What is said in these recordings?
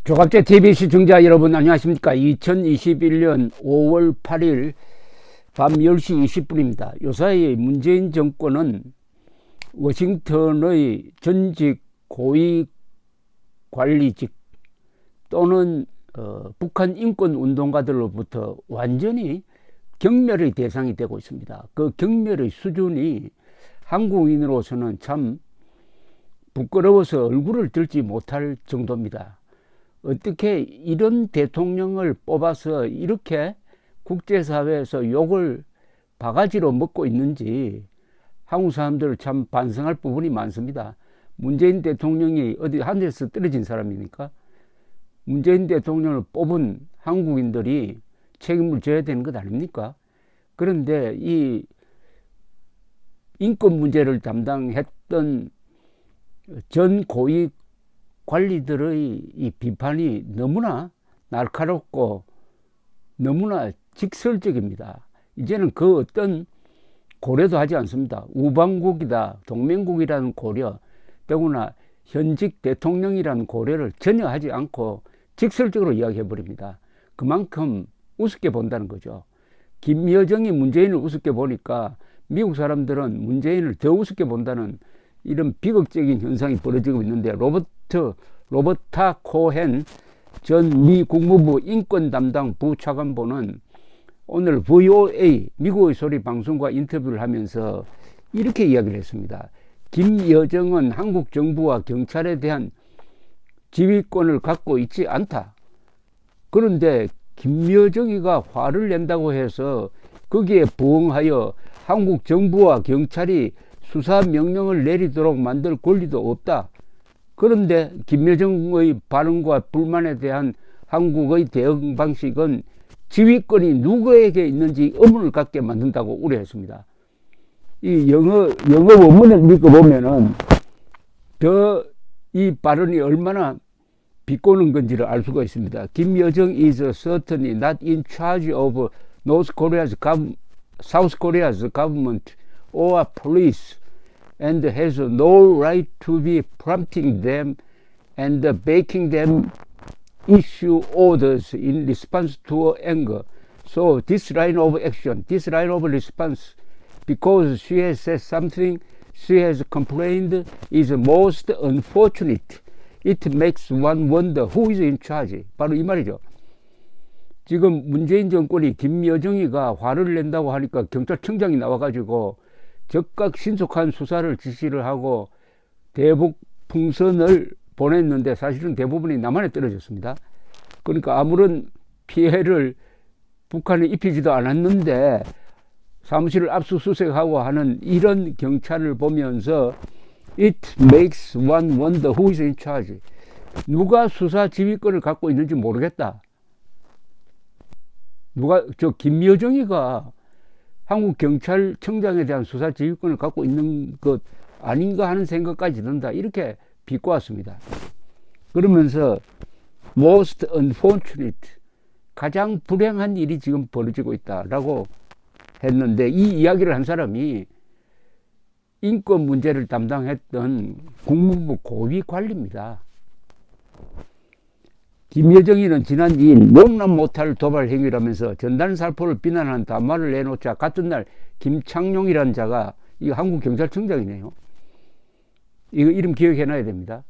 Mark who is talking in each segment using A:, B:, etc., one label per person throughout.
A: 조갑제 TV 시청자 여러분 안녕하십니까. 2021년 5월 8일 밤 10시 20분입니다. 요사이 문재인 정권은 워싱턴의 전직 고위관리직 또는 북한 인권운동가들로부터 완전히 경멸의 대상이 되고 있습니다. 그 경멸의 수준이 한국인으로서는 참 부끄러워서 얼굴을 들지 못할 정도입니다. 어떻게 이런 대통령을 뽑아서 이렇게 국제사회에서 욕을 바가지로 먹고 있는지 한국 사람들 참 반성할 부분이 많습니다. 문재인 대통령이 어디 하늘에서 떨어진 사람입니까? 문재인 대통령을 뽑은 한국인들이 책임을 져야 되는 것 아닙니까? 그런데 이 인권 문제를 담당했던 전 고위 관리들의 이 비판이 너무나 날카롭고 너무나 직설적입니다. 이제는 그 어떤 고려도 하지 않습니다. 우방국이다, 동맹국이라는 고려, 더구나 현직 대통령이라는 고려를 전혀 하지 않고 직설적으로 이야기해버립니다. 그만큼 우습게 본다는 거죠. 김여정이 문재인을 우습게 보니까 미국 사람들은 문재인을 더 우습게 본다는 이런 비극적인 현상이 벌어지고 있는데, 로버타 코헨 전 미 국무부 인권 담당 부차관보는 오늘 VOA 미국의 소리 방송과 인터뷰를 하면서 이렇게 이야기를 했습니다. 김여정은 한국 정부와 경찰에 대한 지휘권을 갖고 있지 않다. 그런데 김여정이가 화를 낸다고 해서 거기에 부응하여 한국 정부와 경찰이 수사 명령을 내리도록 만들 권리도 없다. 그런데 김여정의 발언과 불만에 대한 한국의 대응 방식은 지휘권이 누구에게 있는지 의문을 갖게 만든다고 우려했습니다. 이 영어 원문을 읽어보면은 이 발언이 얼마나 비꼬는 건지를 알 수가 있습니다. 김여정 is certainly not in charge of South Korea's government or police and has no right to be prompting them and making them issue orders in response to anger. So this line of action, this line of response, because she has said something, she has complained, is most unfortunate. It makes one wonder who is in charge. 바로 이 말이죠. 지금 문재인 정권이 김여정이가 화를 낸다고 하니까 경찰청장이 나와가지고 즉각 신속한 수사를 지시를 하고 대북 풍선을 보냈는데 사실은 대부분이 남한에 떨어졌습니다. 그러니까 아무런 피해를 북한에 입히지도 않았는데 사무실을 압수수색하고 하는 이런 경찰을 보면서 It makes one wonder who is in charge. 누가 수사 지휘권을 갖고 있는지 모르겠다. 김여정이가 한국 경찰청장에 대한 수사 지휘권을 갖고 있는 것 아닌가 하는 생각까지 든다. 이렇게 비꼬았습니다. 그러면서 most unfortunate, 가장 불행한 일이 지금 벌어지고 있다라고 했는데, 이 이야기를 한 사람이 인권 문제를 담당했던 국무부 고위 관리입니다. 김여정이는 지난 2일 용납 못할 도발 행위라면서 전단살포를 비난한 담화를 내놓자 같은 날 김창룡이라는 자가, 이거 한국 경찰청장이네요. 이거 이름 기억해놔야 됩니다.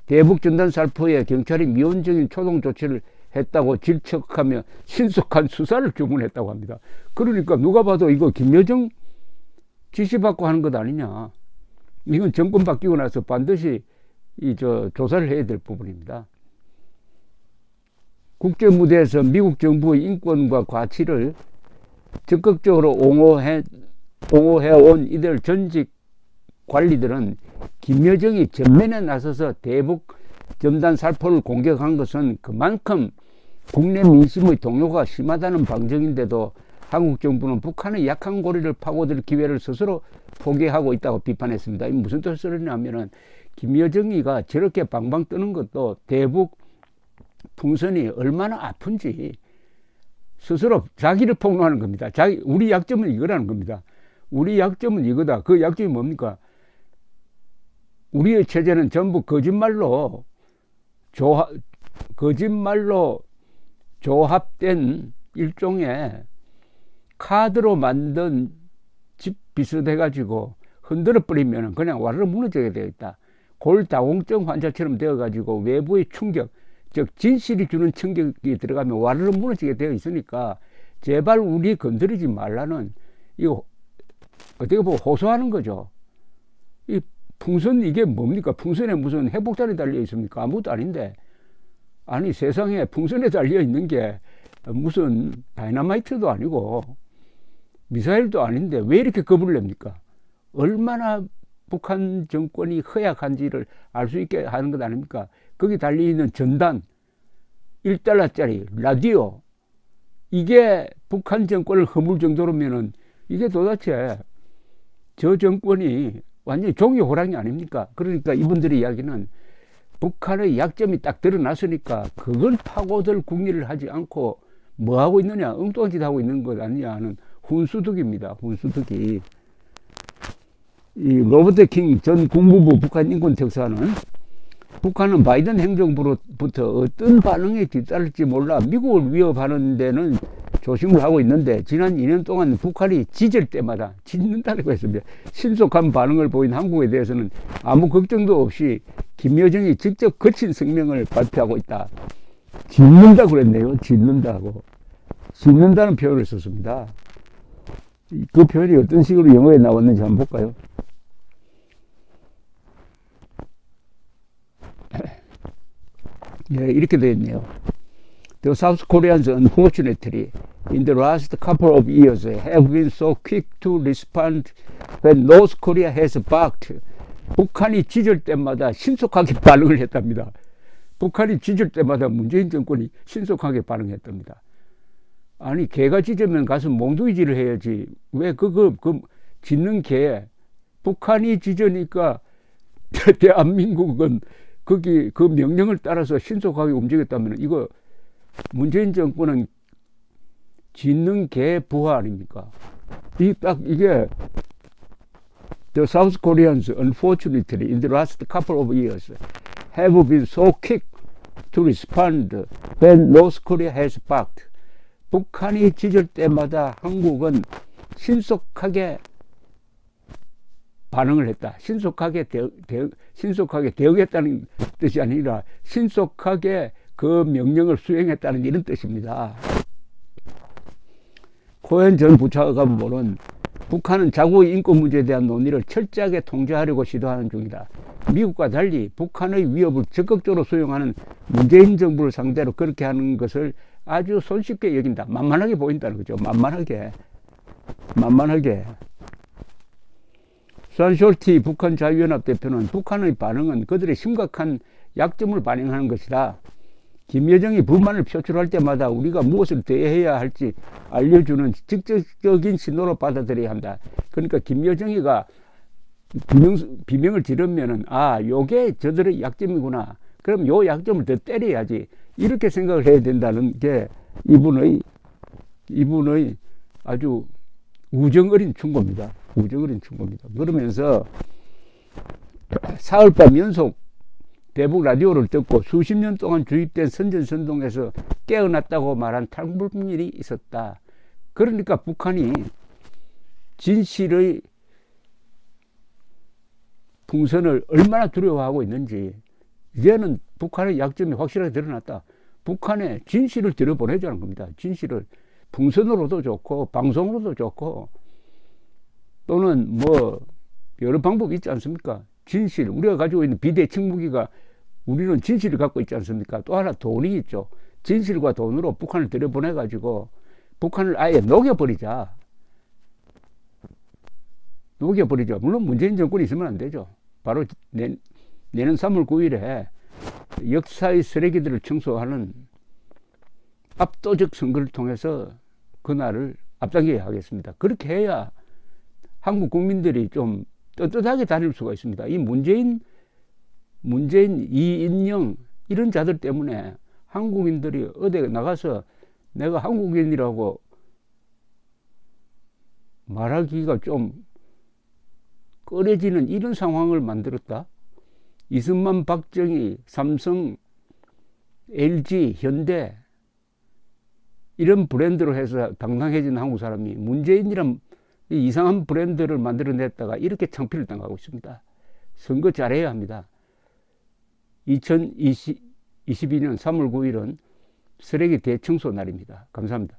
A: 대북 전단살포에 경찰이 미온적인 초동 조치를 했다고 질척하며 신속한 수사를 주문했다고 합니다. 그러니까 누가 봐도 이거 김여정 지시받고 하는 것 아니냐. 이건 정권 바뀌고 나서 반드시 조사를 해야 될 부분입니다. 국제무대에서 미국 정부의 인권과 가치를 적극적으로 옹호해온 이들 전직 관리들은 김여정이 전면에 나서서 대북 전단 살포를 공격한 것은 그만큼 국내 민심의 동요가 심하다는 방증인데도 한국 정부는 북한의 약한 고리를 파고들 기회를 스스로 포기하고 있다고 비판했습니다. 이 무슨 뜻이냐면은 김여정이가 저렇게 방방 뜨는 것도 대북 풍선이 얼마나 아픈지 스스로 자기를 폭로하는 겁니다. 우리 약점은 이거라는 겁니다. 우리 약점은 이거다. 그 약점이 뭡니까? 우리의 체제는 전부 거짓말로 거짓말로 조합된 일종의 카드로 만든 집 비슷해가지고 흔들어 버리면 그냥 와르르 무너지게 되어 있다. 골다공증 환자처럼 되어가지고 외부의 충격, 즉 진실이 주는 충격이 들어가면 와르르 무너지게 되어 있으니까 제발 우리 건드리지 말라는, 이거 어떻게 보면 호소하는 거죠. 이 풍선 이게 뭡니까? 풍선에 무슨 회복단이 달려 있습니까? 아무것도 아닌데. 아니 세상에 풍선에 달려 있는 게 무슨 다이너마이트도 아니고 미사일도 아닌데 왜 이렇게 겁을 냅니까? 얼마나 북한 정권이 허약한지를 알 수 있게 하는 것 아닙니까? 거기 달려있는 전단, 1달러짜리 라디오, 이게 북한 정권을 허물 정도로면은 이게 도대체 저 정권이 완전히 종이 호랑이 아닙니까? 그러니까 이분들의 이야기는 북한의 약점이 딱 드러났으니까 그걸 파고들 궁리를 하지 않고 뭐 하고 있느냐, 엉뚱한 짓 하고 있는 것 아니냐 하는 훈수득입니다. 훈수득이. 이 로버트 킹 전 국무부 북한 인권특사는 북한은 바이든 행정부로부터 어떤 반응이 뒤따를지 몰라 미국을 위협하는 데는 조심을 하고 있는데 지난 2년 동안 북한이 짖을 때마다 짖는다고 했습니다. 신속한 반응을 보인 한국에 대해서는 아무 걱정도 없이 김여정이 직접 거친 성명을 발표하고 있다. 짖는다 그랬네요. 짖는다고. 짖는다는 표현을 썼습니다. 그 표현이 어떤 식으로 영어에 나왔는지 한번 볼까요? 예, 이렇게 되어 있네요. The South Koreans unfortunately in the last couple of years have been so quick to respond when North Korea has barked. 북한이 짖을 때마다 신속하게 반응을 했답니다. 북한이 짖을 때마다 문재인 정권이 신속하게 반응했답니다. 아니 개가 짖으면 가서 몽둥이질을 해야지. 왜 그 짖는 개, 북한이 짖으니까 대한민국은 거기 그 명령을 따라서 신속하게 움직였다면 이거 문재인 정권은 짖는 개 부하 아닙니까? 이게 The South Koreans unfortunately in the last couple of years have been so quick to respond when North Korea has barked. 북한이 짖을 때마다 한국은 신속하게 반응을 했다. 신속하게 대응했다는 뜻이 아니라 신속하게 그 명령을 수행했다는 이런 뜻입니다. 코엔 전 부차관보는 북한은 자국의 인권 문제에 대한 논의를 철저하게 통제하려고 시도하는 중이다. 미국과 달리 북한의 위협을 적극적으로 수용하는 문재인 정부를 상대로 그렇게 하는 것을 아주 손쉽게 여긴다. 만만하게 보인다는 거죠. 만만하게. 수안숄티 북한 자유연합 대표는 북한의 반응은 그들의 심각한 약점을 반영하는 것이다. 김여정이 불만을 표출할 때마다 우리가 무엇을 대해야 할지 알려주는 직접적인 신호로 받아들여야 한다. 그러니까 김여정이가 비명을 지르면은 요게 저들의 약점이구나. 그럼 요 약점을 더 때려야지. 이렇게 생각을 해야 된다는 게 이분의 아주 우정어린 충고입니다. 그러면서 사흘밤 연속 대북 라디오를 듣고 수십 년 동안 주입된 선전선동에서 깨어났다고 말한 탈북민이 있었다. 그러니까 북한이 진실의 풍선을 얼마나 두려워하고 있는지 이제는 북한의 약점이 확실하게 드러났다. 북한의 진실을 들여보내자는 겁니다. 진실을 풍선으로도 좋고 방송으로도 좋고 또는 뭐 여러 방법이 있지 않습니까? 진실, 우리가 가지고 있는 비대칭 무기가 우리는 진실을 갖고 있지 않습니까? 또 하나 돈이 있죠. 진실과 돈으로 북한을 들여보내가지고 북한을 아예 녹여버리자. 물론 문재인 정권이 있으면 안 되죠. 바로 내년 3월 9일에 역사의 쓰레기들을 청소하는 압도적 선거를 통해서 그날을 앞당겨야 하겠습니다. 그렇게 해야 한국 국민들이 좀 떳떳하게 다닐 수가 있습니다. 이 문재인, 이인영 이런 자들 때문에 한국인들이 어디 나가서 내가 한국인이라고 말하기가 좀 꺼려지는 이런 상황을 만들었다. 이승만, 박정희, 삼성 LG, 현대 이런 브랜드로 해서 당당해진 한국 사람이 문재인이란 이상한 브랜드를 만들어냈다가 이렇게 창피를 당하고 있습니다. 선거 잘해야 합니다. 2022년 3월 9일은 쓰레기 대청소 날입니다. 감사합니다.